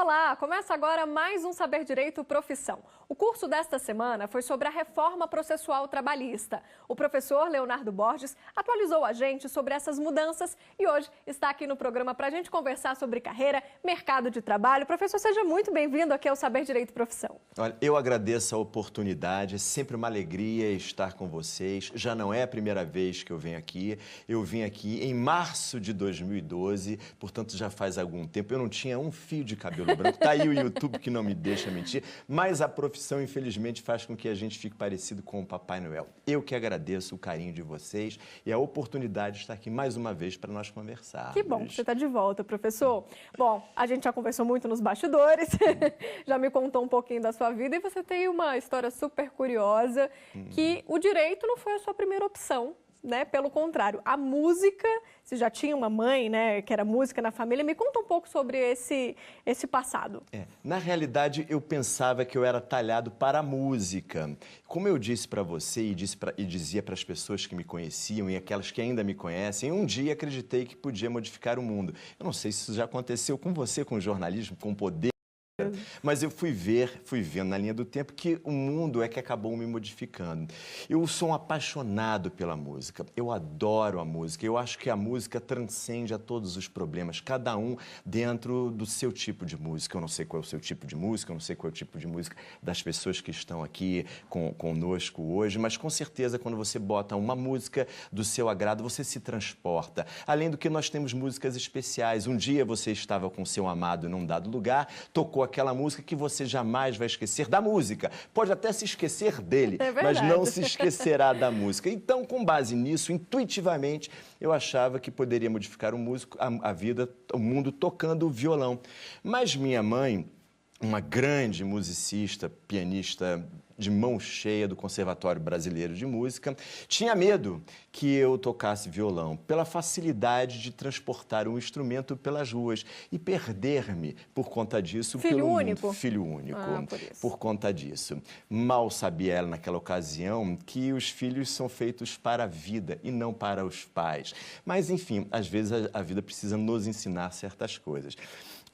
Olá, começa agora mais um Saber Direito Profissão. O curso desta semana foi sobre a reforma processual trabalhista. O professor Leonardo Borges atualizou a gente sobre essas mudanças e hoje está aqui no programa para a gente conversar sobre carreira, mercado de trabalho. Professor, seja muito bem-vindo aqui ao Saber Direito Profissão. Olha, eu agradeço a oportunidade, é sempre uma alegria estar com vocês. Já não é a primeira vez que eu venho aqui. Eu vim aqui em março de 2012, portanto já faz algum tempo. Eu não tinha um fio de cabelo branco. Tá aí o YouTube que não me deixa mentir, mas a profissão, infelizmente, faz com que a gente fique parecido com o Papai Noel. Eu que agradeço o carinho de vocês e a oportunidade de estar aqui mais uma vez para nós conversarmos. Que bom que você está de volta, professor. Bom, a gente já conversou muito nos bastidores, já me contou um pouquinho da sua vida e você tem uma história super curiosa, que o direito não foi a sua primeira opção. Né? Pelo contrário, a música, você já tinha uma mãe, né, que era música na família, me conta um pouco sobre esse passado. Na realidade, eu pensava que eu era talhado para a música. Como eu disse para você e dizia para as pessoas que me conheciam e aquelas que ainda me conhecem, um dia acreditei que podia modificar o mundo. Eu não sei se isso já aconteceu com você, com o jornalismo, com o poder. Mas eu fui vendo na linha do tempo que o mundo é que acabou me modificando. Eu sou um apaixonado pela música, eu adoro a música, eu acho que a música transcende a todos os problemas, cada um dentro do seu tipo de música. Eu não sei qual é o seu tipo de música, eu não sei qual é o tipo de música das pessoas que estão aqui conosco hoje, mas com certeza quando você bota uma música do seu agrado, você se transporta. Além do que nós temos músicas especiais. Um dia você estava com seu amado num dado lugar, tocou aquela música que você jamais vai esquecer da música. Pode até se esquecer dele, mas não se esquecerá da música. Então, com base nisso, intuitivamente, eu achava que poderia modificar a vida, o mundo tocando o violão. Mas minha mãe, uma grande musicista, pianista de mão cheia do Conservatório Brasileiro de Música, tinha medo que eu tocasse violão, pela facilidade de transportar um instrumento pelas ruas e perder-me por conta disso. Filho único? Filho único, por conta disso. Mal sabia ela naquela ocasião que os filhos são feitos para a vida e não para os pais. Mas, enfim, às vezes a vida precisa nos ensinar certas coisas.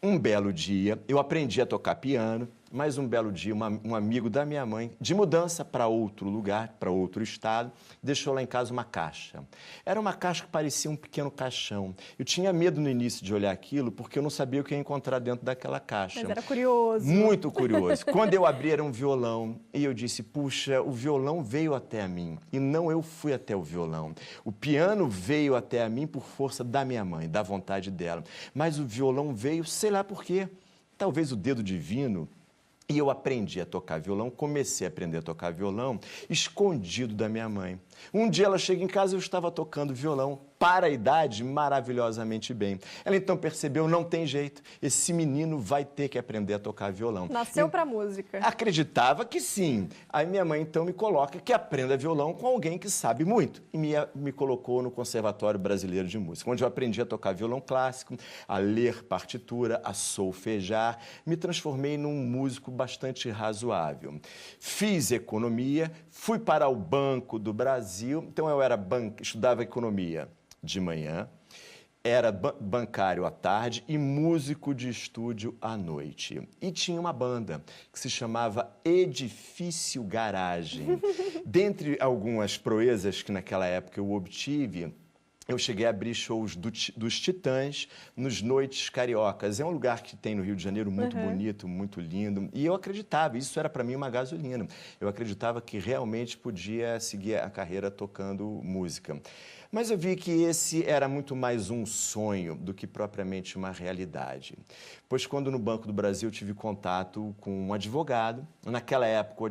Um belo dia, eu aprendi a tocar piano, mas um belo dia, um amigo da minha mãe, de mudança para outro lugar, para outro estado, deixou lá em casa uma caixa. Era uma caixa que parecia um pequeno caixão. Eu tinha medo no início de olhar aquilo, porque eu não sabia o que ia encontrar dentro daquela caixa. Mas era curioso. Muito curioso. Quando eu abri, era um violão, e eu disse, puxa, o violão veio até a mim, e não eu fui até o violão. O piano veio até a mim por força da minha mãe, da vontade dela. Mas o violão veio, sei lá por quê. Talvez o dedo divino. E eu aprendi a tocar violão, comecei a aprender a tocar violão escondido da minha mãe. Um dia ela chega em casa e eu estava tocando violão, para a idade, maravilhosamente bem. Ela então percebeu, não tem jeito, esse menino vai ter que aprender a tocar violão. Nasceu para música. Acreditava que sim. Aí minha mãe então me coloca que aprenda violão com alguém que sabe muito. E me colocou no Conservatório Brasileiro de Música, onde eu aprendi a tocar violão clássico, a ler partitura, a solfejar. Me transformei num músico bastante razoável. Fiz economia, fui para o Banco do Brasil, então eu estudava economia de manhã, era bancário à tarde e músico de estúdio à noite. E tinha uma banda que se chamava Edifício Garagem. Dentre algumas proezas que naquela época eu obtive, eu cheguei a abrir shows dos Titãs nos Noites Cariocas. É um lugar que tem no Rio de Janeiro muito bonito, muito lindo. E eu acreditava, isso era para mim uma gasolina. Eu acreditava que realmente podia seguir a carreira tocando música. Mas eu vi que esse era muito mais um sonho do que propriamente uma realidade. Pois quando no Banco do Brasil eu tive contato com um advogado, naquela época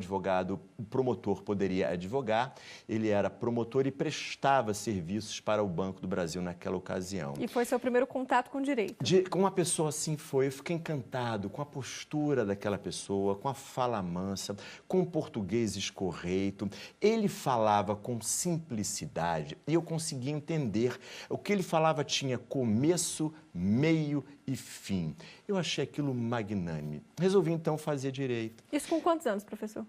o promotor poderia advogar, ele era promotor e prestava serviços para o Banco do Brasil naquela ocasião. E foi seu primeiro contato com o direito? Com uma pessoa assim foi, eu fiquei encantado com a postura daquela pessoa, com a fala mansa, com o português escorreito. Ele falava com simplicidade e eu conseguia entender. O que ele falava tinha começo, meio e fim. Eu achei aquilo magnânime. Resolvi, então, fazer direito. Isso com quantos anos, professor?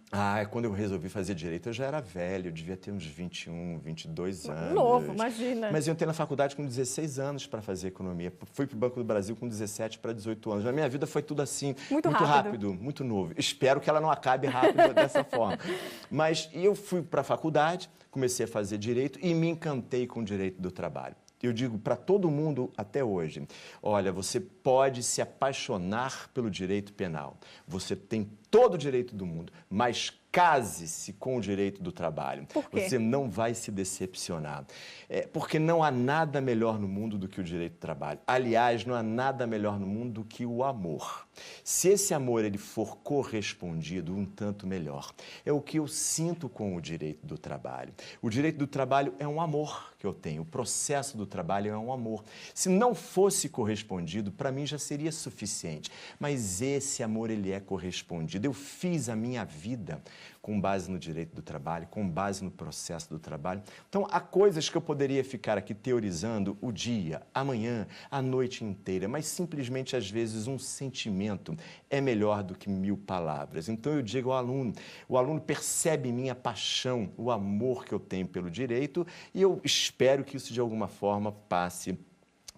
Quando eu resolvi fazer direito, eu já era velho, eu devia ter uns 21, 22 anos. Novo, imagina. Mas eu entrei na faculdade com 16 anos para fazer economia. Fui para o Banco do Brasil com 17 para 18 anos. Na minha vida foi tudo assim, muito rápido, muito novo. Espero que ela não acabe rápido dessa forma. Mas eu fui para a faculdade, comecei a fazer direito e me encantei com o direito do trabalho. Eu digo para todo mundo até hoje, olha, você pode se apaixonar pelo direito penal. Você tem todo o direito do mundo, mas case-se com o direito do trabalho. Por quê? Você não vai se decepcionar. Porque não há nada melhor no mundo do que o direito do trabalho. Aliás, não há nada melhor no mundo do que o amor. Se esse amor ele for correspondido, um tanto melhor. É o que eu sinto com o direito do trabalho. O direito do trabalho é um amor que eu tenho. O processo do trabalho é um amor. Se não fosse correspondido, para mim já seria suficiente. Mas esse amor ele é correspondido. Eu fiz a minha vida com base no direito do trabalho, com base no processo do trabalho. Então, há coisas que eu poderia ficar aqui teorizando o dia, amanhã, a noite inteira, mas simplesmente, às vezes, um sentimento é melhor do que 1000 palavras. Então, eu digo ao aluno, o aluno percebe minha paixão, o amor que eu tenho pelo direito, e eu espero que isso, de alguma forma, passe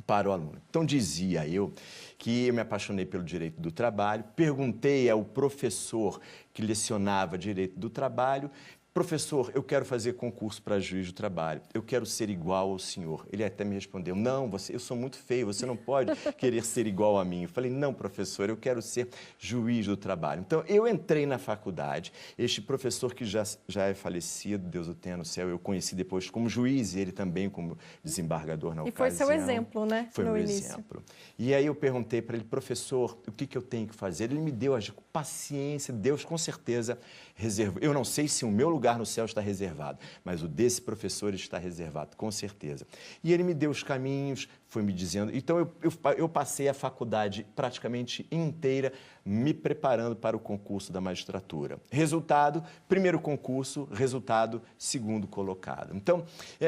para o aluno. Então, dizia eu que eu me apaixonei pelo direito do trabalho, perguntei ao professor que lecionava direito do trabalho, professor, eu quero fazer concurso para juiz do trabalho, eu quero ser igual ao senhor. Ele até me respondeu, não, eu sou muito feio, você não pode querer ser igual a mim. Eu falei, não, professor, eu quero ser juiz do trabalho. Então, eu entrei na faculdade, este professor que já é falecido, Deus o tenha no céu, eu conheci depois como juiz e ele também como desembargador na ocasião. E foi seu exemplo, né? Foi meu exemplo. E aí eu perguntei para ele, professor, o que eu tenho que fazer? Ele me deu as paciência, Deus com certeza reservou. Eu não sei se o meu lugar no céu está reservado, mas o desse professor está reservado, com certeza. E ele me deu os caminhos, foi me dizendo... Então, eu passei a faculdade praticamente inteira me preparando para o concurso da magistratura. Resultado, primeiro concurso, resultado, segundo colocado. Então,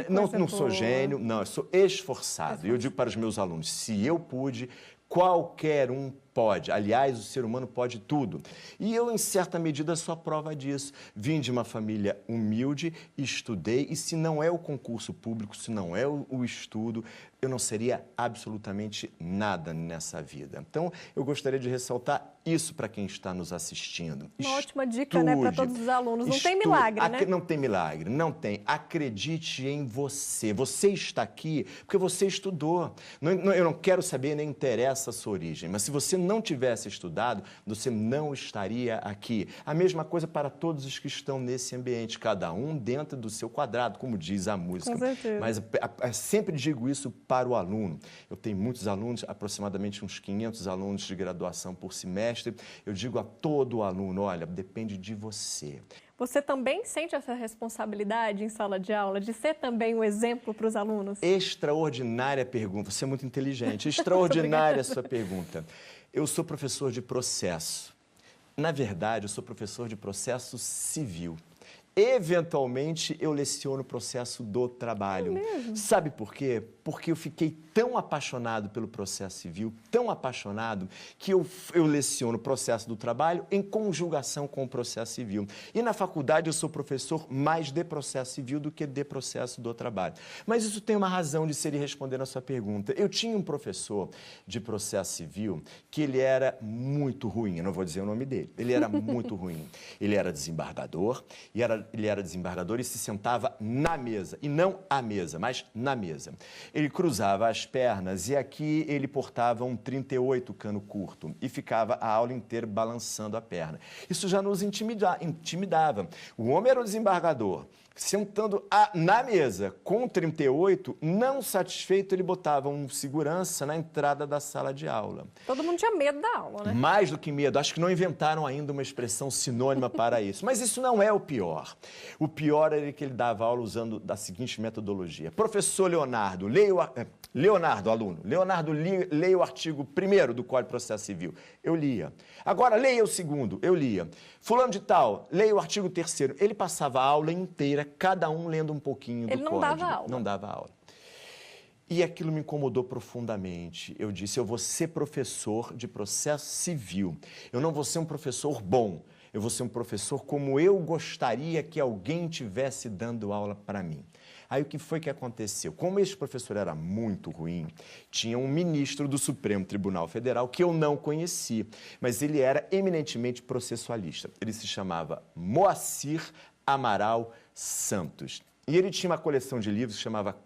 não sou gênio, não, eu sou esforçado. E eu digo para os meus alunos, se eu pude, qualquer um pode. Aliás, o ser humano pode tudo. E eu, em certa medida, sou a prova disso. Vim de uma família humilde, estudei, e se não é o concurso público, se não é o estudo, eu não seria absolutamente nada nessa vida. Então, eu gostaria de ressaltar isso para quem está nos assistindo. Uma ótima dica, né, para todos os alunos. Não tem milagre, né? Não tem milagre, não tem. Acredite em você. Você está aqui porque você estudou. Eu não quero saber, nem interessa a sua origem, mas se você não tivesse estudado, você não estaria aqui. A mesma coisa para todos os que estão nesse ambiente, cada um dentro do seu quadrado, como diz a música. Com certeza. Mas sempre digo isso para o aluno. Eu tenho muitos alunos, aproximadamente uns 500 alunos de graduação por semestre. Eu digo a todo aluno, olha, depende de você. Você também sente essa responsabilidade em sala de aula, de ser também um exemplo para os alunos? Extraordinária pergunta, você é muito inteligente. Extraordinária a sua pergunta. Eu sou professor de processo. Na verdade, eu sou professor de processo civil. Eventualmente, eu leciono o processo do trabalho. É mesmo? Sabe por quê? Porque eu fiquei tão apaixonado pelo processo civil, tão apaixonado, que eu leciono o processo do trabalho em conjugação com o processo civil. E na faculdade eu sou professor mais de processo civil do que de processo do trabalho. Mas isso tem uma razão de ser e respondendo a sua pergunta. Eu tinha um professor de processo civil que ele era muito ruim, eu não vou dizer o nome dele, ele era muito ruim. Ele era desembargador, ele era desembargador e se sentava na mesa, e não à mesa, mas na mesa. Ele cruzava as pernas e aqui ele portava um 38 cano curto e ficava a aula inteira balançando a perna. Isso já nos intimidava. O homem era o desembargador, sentando na mesa com 38, não satisfeito, ele botava um segurança na entrada da sala de aula. Todo mundo tinha medo da aula, né? Mais do que medo. Acho que não inventaram ainda uma expressão sinônima para isso. Mas isso não é o pior. O pior era que ele dava aula usando da seguinte metodologia. Professor Leonardo, aluno, Leonardo, leia o artigo 1º do Código de Processo Civil. Eu lia. Agora, leia o 2º. Eu lia. Fulano de tal, leia o artigo 3º. Ele passava a aula inteira, cada um lendo um pouquinho do código. Ele não dava aula. Não dava aula. E aquilo me incomodou profundamente. Eu disse, eu vou ser professor de processo civil. Eu não vou ser um professor bom. Eu vou ser um professor como eu gostaria que alguém tivesse dando aula para mim. Aí o que foi que aconteceu? Como esse professor era muito ruim, tinha um ministro do Supremo Tribunal Federal que eu não conhecia, mas ele era eminentemente processualista. Ele se chamava Moacir Amaral Santos. E ele tinha uma coleção de livros que chamava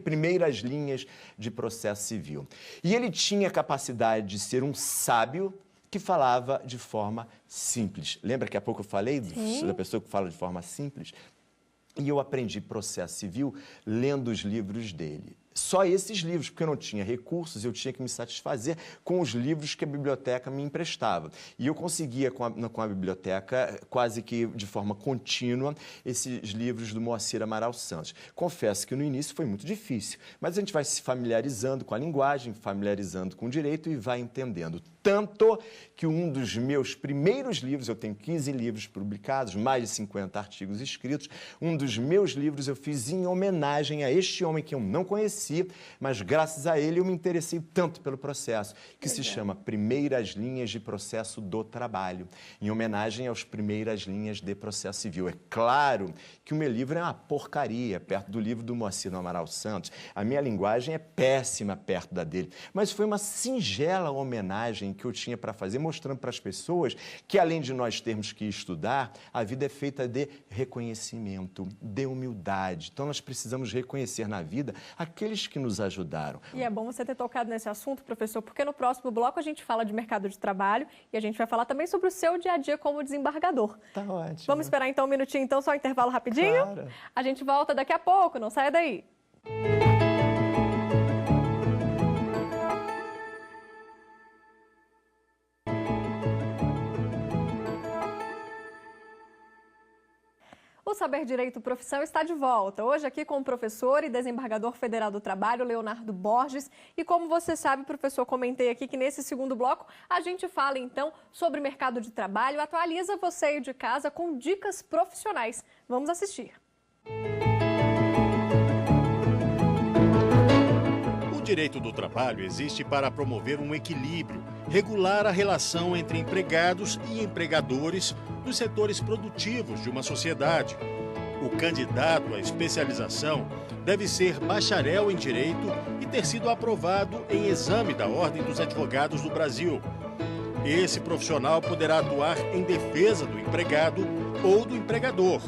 Primeiras Linhas de Processo Civil. E ele tinha a capacidade de ser um sábio que falava de forma simples. Lembra que há pouco eu falei da pessoa que fala de forma simples? E eu aprendi processo civil lendo os livros dele. Só esses livros, porque eu não tinha recursos, eu tinha que me satisfazer com os livros que a biblioteca me emprestava. E eu conseguia, com a biblioteca, quase que de forma contínua, esses livros do Moacir Amaral Santos. Confesso que no início foi muito difícil, mas a gente vai se familiarizando com a linguagem, familiarizando com o direito e vai entendendo. Tanto que um dos meus primeiros livros, eu tenho 15 livros publicados, mais de 50 artigos escritos, um dos meus livros eu fiz em homenagem a este homem que eu não conhecia, mas graças a ele eu me interessei tanto pelo processo, que se chama Primeiras Linhas de Processo do Trabalho, em homenagem às primeiras linhas de processo civil. É claro que o meu livro é uma porcaria perto do livro do Moacir Amaral Santos. A minha linguagem é péssima perto da dele, mas foi uma singela homenagem que eu tinha para fazer, mostrando para as pessoas que, além de nós termos que estudar, a vida é feita de reconhecimento, de humildade. Então, nós precisamos reconhecer na vida aqueles que nos ajudaram. E é bom você ter tocado nesse assunto, professor, porque no próximo bloco a gente fala de mercado de trabalho e a gente vai falar também sobre o seu dia a dia como desembargador. Tá ótimo. Vamos esperar então um minutinho, então, só um intervalo rapidinho? Claro. A gente volta daqui a pouco, não saia daí. O Saber Direito Profissão está de volta, hoje aqui com o professor e desembargador federal do trabalho, Leonardo Borges. E como você sabe, professor, comentei aqui que nesse segundo bloco a gente fala então sobre mercado de trabalho, atualiza você aí de casa com dicas profissionais. Vamos assistir. O direito do trabalho existe para promover um equilíbrio, regular a relação entre empregados e empregadores nos setores produtivos de uma sociedade. O candidato à especialização deve ser bacharel em direito e ter sido aprovado em exame da Ordem dos Advogados do Brasil. Esse profissional poderá atuar em defesa do empregado ou do empregador.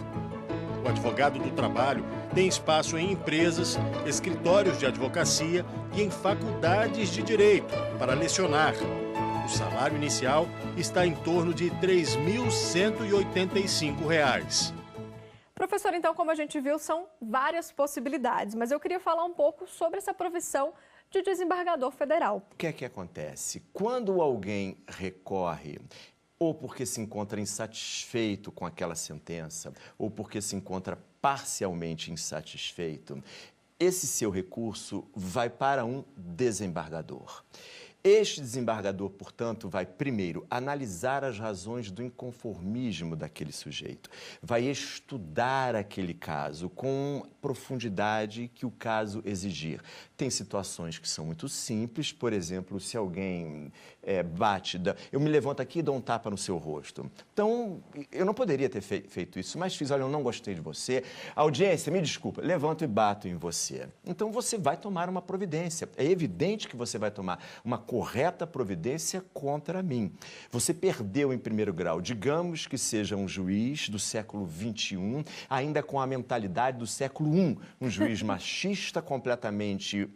O advogado do trabalho tem espaço em empresas, escritórios de advocacia e em faculdades de direito para lecionar. O salário inicial está em torno de R$ 3.185. Professor, então, como a gente viu, são várias possibilidades, mas eu queria falar um pouco sobre essa profissão de desembargador federal. O que é que acontece? Quando alguém recorre ou porque se encontra insatisfeito com aquela sentença, ou porque se encontra parcialmente insatisfeito, esse seu recurso vai para um desembargador. Este desembargador, portanto, vai primeiro analisar as razões do inconformismo daquele sujeito, vai estudar aquele caso com profundidade que o caso exigir. Tem situações que são muito simples, por exemplo, se alguém bate, eu me levanto aqui e dou um tapa no seu rosto. Então, eu não poderia ter feito isso, mas fiz, olha, eu não gostei de você, audiência, me desculpa, levanto e bato em você. Então, você vai tomar uma providência. É evidente que você vai tomar uma correta providência contra mim. Você perdeu em primeiro grau, digamos que seja um juiz do século XXI, ainda com a mentalidade do século I, um juiz machista, completamente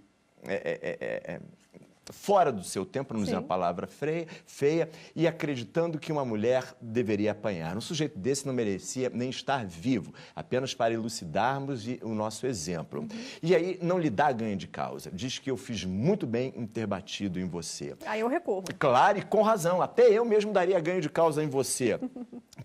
fora do seu tempo, não dizer uma palavra feia, e acreditando que uma mulher deveria apanhar. Um sujeito desse não merecia nem estar vivo, apenas para elucidarmos o nosso exemplo. E aí não lhe dá ganho de causa. Diz que eu fiz muito bem em ter batido em você. Aí eu recorro. Claro, e com razão. Até eu mesmo daria ganho de causa em você,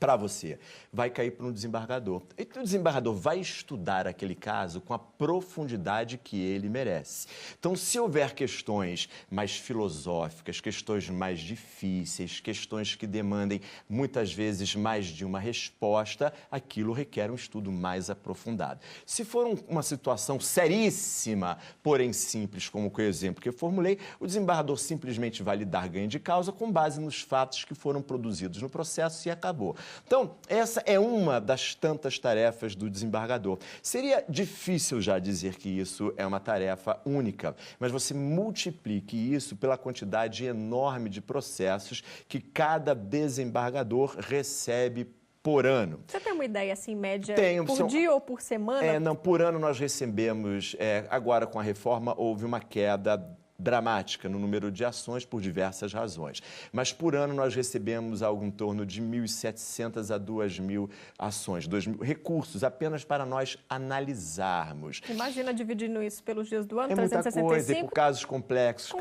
para você. Vai cair para um desembargador. E o desembargador vai estudar aquele caso com a profundidade que ele merece. Então, se houver questões mais filosóficas, questões mais difíceis, questões que demandem muitas vezes mais de uma resposta, aquilo requer um estudo mais aprofundado. Se for uma situação seríssima, porém simples, como o exemplo que eu formulei, o desembargador simplesmente vai lhe dar ganho de causa com base nos fatos que foram produzidos no processo e acabou. Então, essa é uma das tantas tarefas do desembargador. Seria difícil já dizer que isso é uma tarefa única, mas você multiplique isso pela quantidade enorme de processos que cada desembargador recebe por ano. Você tem uma ideia, assim, média, Tenho, dia ou por semana? Não, por ano nós recebemos, agora com a reforma, houve uma queda dramática no número de ações por diversas razões. Mas por ano nós recebemos algo em torno de 1.700 a 2.000 ações, 2.000 recursos apenas para nós analisarmos. Imagina dividindo isso pelos dias do ano, É muita 365. coisa, e por casos complexos.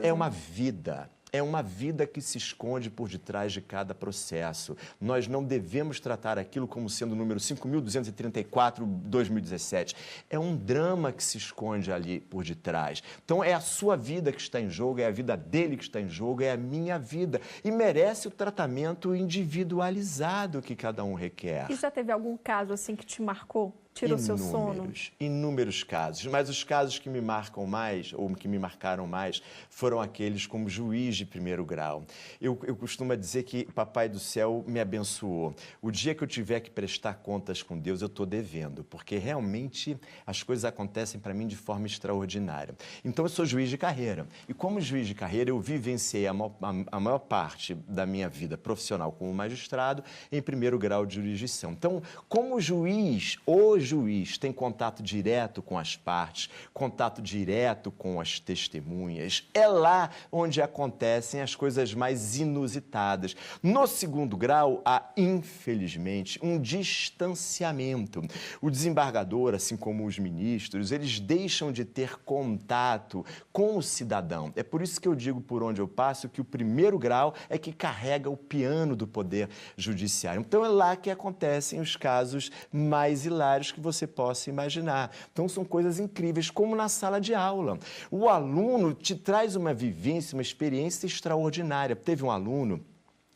É uma né? vida. É uma vida que se esconde por detrás de cada processo. Nós não devemos tratar aquilo como sendo o número 5.234, 2017. É um drama que se esconde ali por detrás. Então, é a sua vida que está em jogo, é a vida dele que está em jogo, é a minha vida. E merece o tratamento individualizado que cada um requer. E já teve algum caso, assim, que te marcou? Tirou seu sono? Inúmeros casos, mas os casos que me marcam mais, ou que me marcaram mais, foram aqueles como juiz de primeiro grau. Eu costumo dizer que o Papai do Céu me abençoou. O dia que eu tiver que prestar contas com Deus, eu estou devendo, porque realmente as coisas acontecem para mim de forma extraordinária. Então, eu sou juiz de carreira, e como juiz de carreira, eu vivenciei a maior parte da minha vida profissional como magistrado em primeiro grau de jurisdição. Então, como juiz, o juiz tem contato direto com as partes, contato direto com as testemunhas. É lá onde acontecem as coisas mais inusitadas. No segundo grau, há, infelizmente, um distanciamento. O desembargador, assim como os ministros, eles deixam de ter contato com o cidadão. É por isso que eu digo, por onde eu passo, que o primeiro grau é que carrega o piano do poder judiciário. Então, é lá que acontecem os casos mais hilários que você possa imaginar. Então, são coisas incríveis, como na sala de aula. O aluno te traz uma vivência, uma experiência extraordinária. Teve um aluno,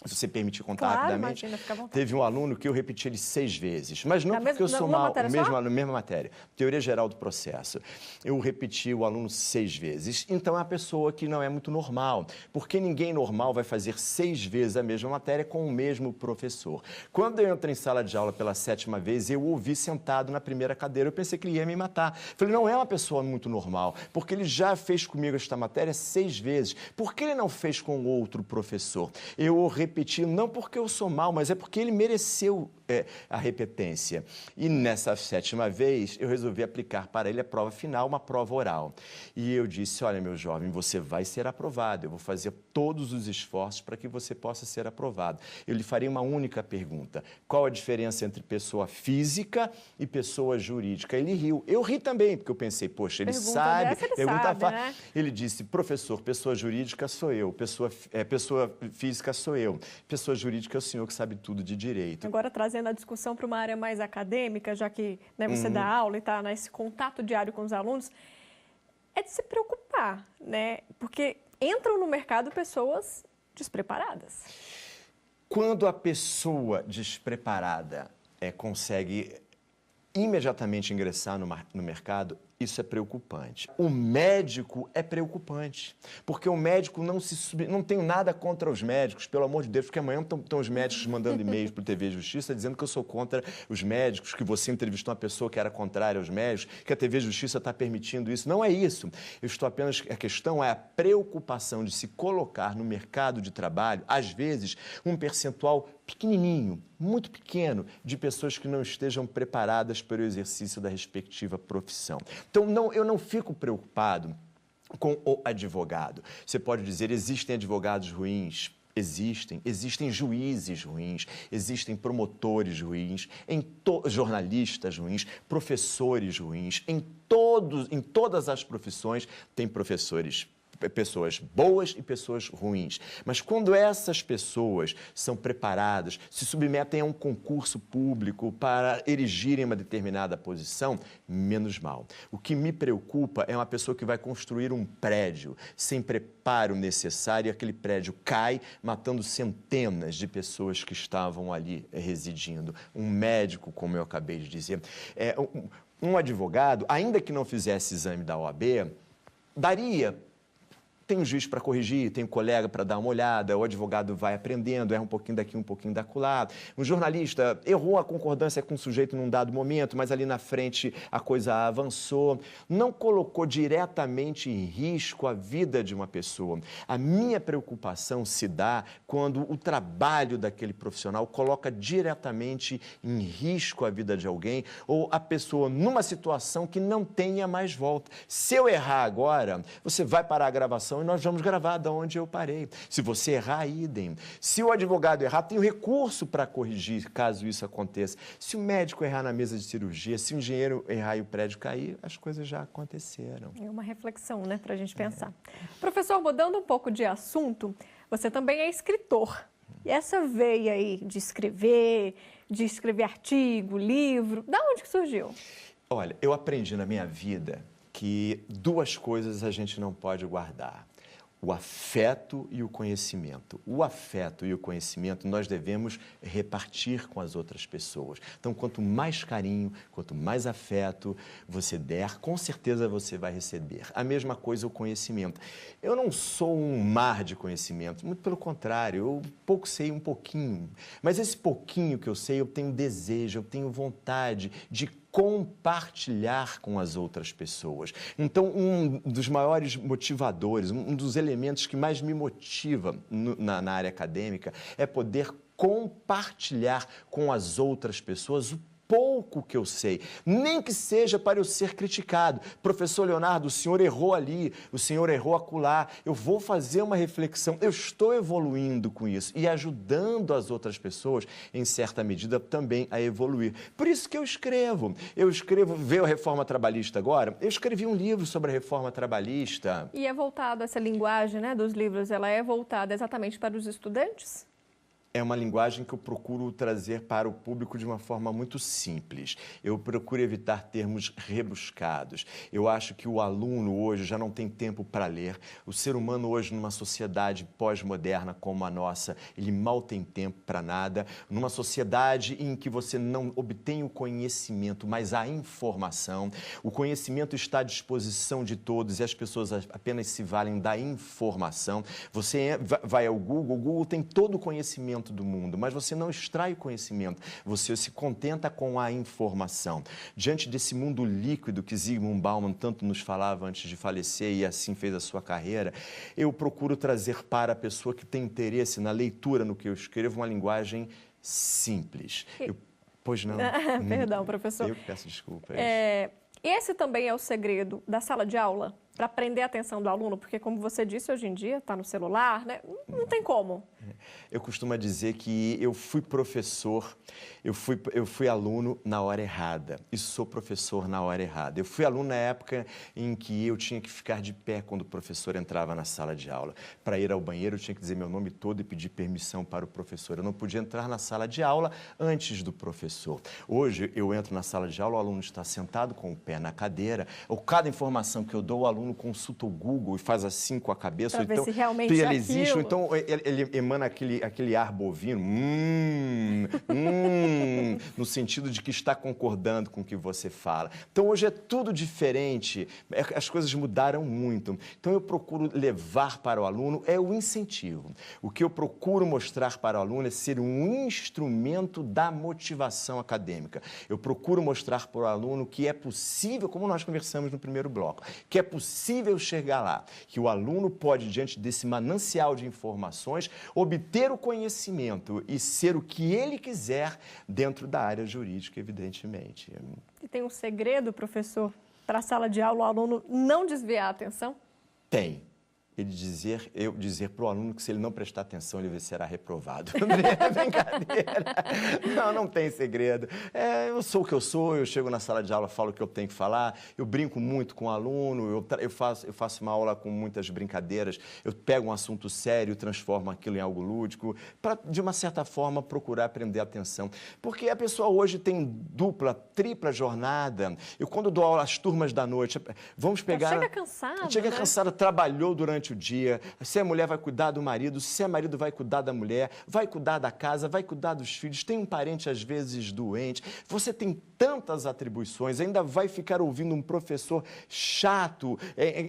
se você permitir contar rapidamente, imagina, fica à vontade. Teve um aluno que eu repeti ele 6 vezes, mas não porque eu sou mal, na mesma matéria, teoria geral do processo. Eu repeti o aluno 6 vezes, então é uma pessoa que não é muito normal, porque ninguém normal vai fazer 6 vezes a mesma matéria com o mesmo professor. Quando eu entrei em sala de aula pela 7ª vez, eu o ouvi sentado na primeira cadeira, eu pensei que ele ia me matar. Falei, não é uma pessoa muito normal, porque ele já fez comigo esta matéria 6 vezes, por que ele não fez com outro professor? Eu o repeti, não porque eu sou mal, mas é porque ele mereceu a repetência. E nessa 7ª vez, eu resolvi aplicar para ele a prova final, uma prova oral. E eu disse, olha, meu jovem, você vai ser aprovado, eu vou fazer todos os esforços para que você possa ser aprovado. Eu lhe farei uma única pergunta, qual a diferença entre pessoa física e pessoa jurídica? Ele riu, eu ri também, porque eu pensei, poxa, ele sabe, pergunta fácil. Né? Ele disse, professor, pessoa jurídica sou eu, pessoa física sou eu, pessoa jurídica é o senhor que sabe tudo de direito. Agora, trazendo a discussão para uma área mais acadêmica, já que você dá aula e está nesse contato diário com os alunos, é de se preocupar, né? Porque entram no mercado pessoas despreparadas. Quando a pessoa despreparada consegue imediatamente ingressar no mercado, isso é preocupante. O médico é preocupante, porque o médico não tem nada contra os médicos, pelo amor de Deus, porque amanhã estão os médicos mandando e-mails para o TV Justiça dizendo que eu sou contra os médicos, que você entrevistou uma pessoa que era contrária aos médicos, que a TV Justiça está permitindo isso. Não é isso. A questão é a preocupação de se colocar no mercado de trabalho, às vezes, um percentual pequenininho, muito pequeno, de pessoas que não estejam preparadas para o exercício da respectiva profissão. Então, eu não fico preocupado com o advogado. Você pode dizer, existem advogados ruins? Existem juízes ruins, existem promotores ruins, jornalistas ruins, professores ruins. Em todas as profissões tem professores pessoas boas e pessoas ruins. Mas quando essas pessoas são preparadas, se submetem a um concurso público para erigirem uma determinada posição, menos mal. O que me preocupa é uma pessoa que vai construir um prédio sem preparo necessário e aquele prédio cai, matando centenas de pessoas que estavam ali residindo. Um médico, como eu acabei de dizer, um advogado, ainda que não fizesse exame da OAB, daria. Tem um juiz para corrigir, tem um colega para dar uma olhada, o advogado vai aprendendo, erra um pouquinho daqui, um pouquinho dacolá. Um jornalista errou a concordância com o sujeito num dado momento, mas ali na frente a coisa avançou. Não colocou diretamente em risco a vida de uma pessoa. A minha preocupação se dá quando o trabalho daquele profissional coloca diretamente em risco a vida de alguém ou a pessoa numa situação que não tenha mais volta. Se eu errar agora, você vai parar a gravação e nós vamos gravar de onde eu parei. Se você errar, idem. Se o advogado errar, tem o recurso para corrigir, caso isso aconteça. Se o médico errar na mesa de cirurgia, se o engenheiro errar e o prédio cair, as coisas já aconteceram. É uma reflexão, né, para a gente pensar. Professor, mudando um pouco de assunto, você também é escritor. E essa veia aí de escrever artigo, livro, da onde que surgiu? Olha, eu aprendi na minha vida que duas coisas a gente não pode guardar: o afeto e o conhecimento. O afeto e o conhecimento nós devemos repartir com as outras pessoas. Então, quanto mais carinho, quanto mais afeto você der, com certeza você vai receber. A mesma coisa o conhecimento. Eu não sou um mar de conhecimento, muito pelo contrário, eu pouco sei um pouquinho. Mas esse pouquinho que eu sei, eu tenho desejo, eu tenho vontade de compartilhar com as outras pessoas. Então, um dos maiores motivadores, um dos elementos que mais me motiva na área acadêmica é poder compartilhar com as outras pessoas o pouco que eu sei, nem que seja para eu ser criticado. Professor Leonardo, o senhor errou ali, o senhor errou acolá. Eu vou fazer uma reflexão, eu estou evoluindo com isso e ajudando as outras pessoas, em certa medida, também a evoluir. Por isso que eu escrevo. Veio a reforma trabalhista agora, eu escrevi um livro sobre a reforma trabalhista. E é voltado, essa linguagem, né, dos livros, ela é voltada exatamente para os estudantes? É uma linguagem que eu procuro trazer para o público de uma forma muito simples. Eu procuro evitar termos rebuscados. Eu acho que o aluno hoje já não tem tempo para ler. O ser humano hoje, numa sociedade pós-moderna como a nossa, ele mal tem tempo para nada. Numa sociedade em que você não obtém o conhecimento, mas a informação. O conhecimento está à disposição de todos e as pessoas apenas se valem da informação. Você vai ao Google, o Google tem todo o conhecimento do mundo, mas você não extrai o conhecimento, você se contenta com a informação. Diante desse mundo líquido que Zygmunt Bauman tanto nos falava antes de falecer e assim fez a sua carreira, eu procuro trazer para a pessoa que tem interesse na leitura, no que eu escrevo, uma linguagem simples. Pois não? Perdão, professor. Eu que peço desculpas. Esse também é o segredo da sala de aula? Para prender a atenção do aluno? Porque, como você disse, hoje em dia está no celular, né? Não tem como. Eu costumo dizer que eu fui professor, eu fui aluno na hora errada e sou professor na hora errada. Eu fui aluno na época em que eu tinha que ficar de pé quando o professor entrava na sala de aula. Para ir ao banheiro, eu tinha que dizer meu nome todo e pedir permissão para o professor. Eu não podia entrar na sala de aula antes do professor. Hoje, eu entro na sala de aula, o aluno está sentado com o pé na cadeira, ou cada informação que eu dou, o aluno consulta o Google e faz assim com a cabeça. Para ver então, se realmente ele existe, ou então ele emana aquele ar bovino, no sentido de que está concordando com o que você fala. Então, hoje é tudo diferente, as coisas mudaram muito. Então, eu procuro levar para o aluno o incentivo. O que eu procuro mostrar para o aluno é ser um instrumento da motivação acadêmica. Eu procuro mostrar para o aluno que é possível, como nós conversamos no primeiro bloco, que é possível chegar lá, que o aluno pode, diante desse manancial de informações, obter o conhecimento e ser o que ele quiser dentro da área jurídica, evidentemente. E tem um segredo, professor, para a sala de aula o aluno não desviar a atenção? Tem. eu dizer para o aluno que se ele não prestar atenção, ele será reprovado. É brincadeira. Não tem segredo. Eu sou o que eu sou, eu chego na sala de aula, falo o que eu tenho que falar, eu brinco muito com o aluno, eu faço uma aula com muitas brincadeiras, eu pego um assunto sério, transformo aquilo em algo lúdico, para, de uma certa forma, procurar prender a atenção. Porque a pessoa hoje tem dupla, tripla jornada. Eu, quando dou aula às turmas da noite, vamos pegar... Chega cansado, Chega cansada, trabalhou durante o dia, se a mulher vai cuidar do marido, se é marido vai cuidar da mulher, vai cuidar da casa, vai cuidar dos filhos, tem um parente às vezes doente, você tem tantas atribuições, ainda vai ficar ouvindo um professor chato,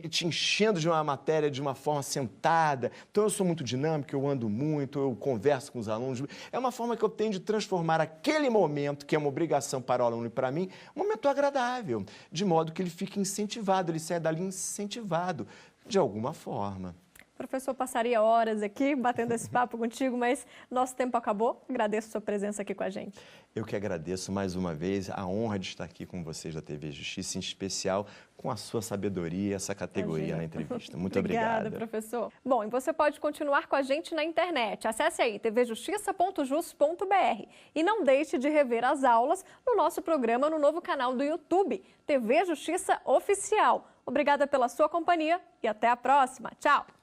te enchendo de uma matéria de uma forma sentada. Então eu sou muito dinâmico, eu ando muito, eu converso com os alunos. É uma forma que eu tenho de transformar aquele momento, que é uma obrigação para o aluno e para mim, um momento agradável, de modo que ele fique incentivado, ele saia dali incentivado, de alguma forma. Professor, passaria horas aqui batendo esse papo contigo, mas nosso tempo acabou. Agradeço a sua presença aqui com a gente. Eu que agradeço mais uma vez a honra de estar aqui com vocês da TV Justiça, em especial com a sua sabedoria, essa categoria na entrevista. Muito obrigado. Obrigada, professor. Bom, e você pode continuar com a gente na internet. Acesse aí tvjustiça.jus.br e não deixe de rever as aulas no nosso programa no novo canal do YouTube, TV Justiça Oficial. Obrigada pela sua companhia e até a próxima. Tchau!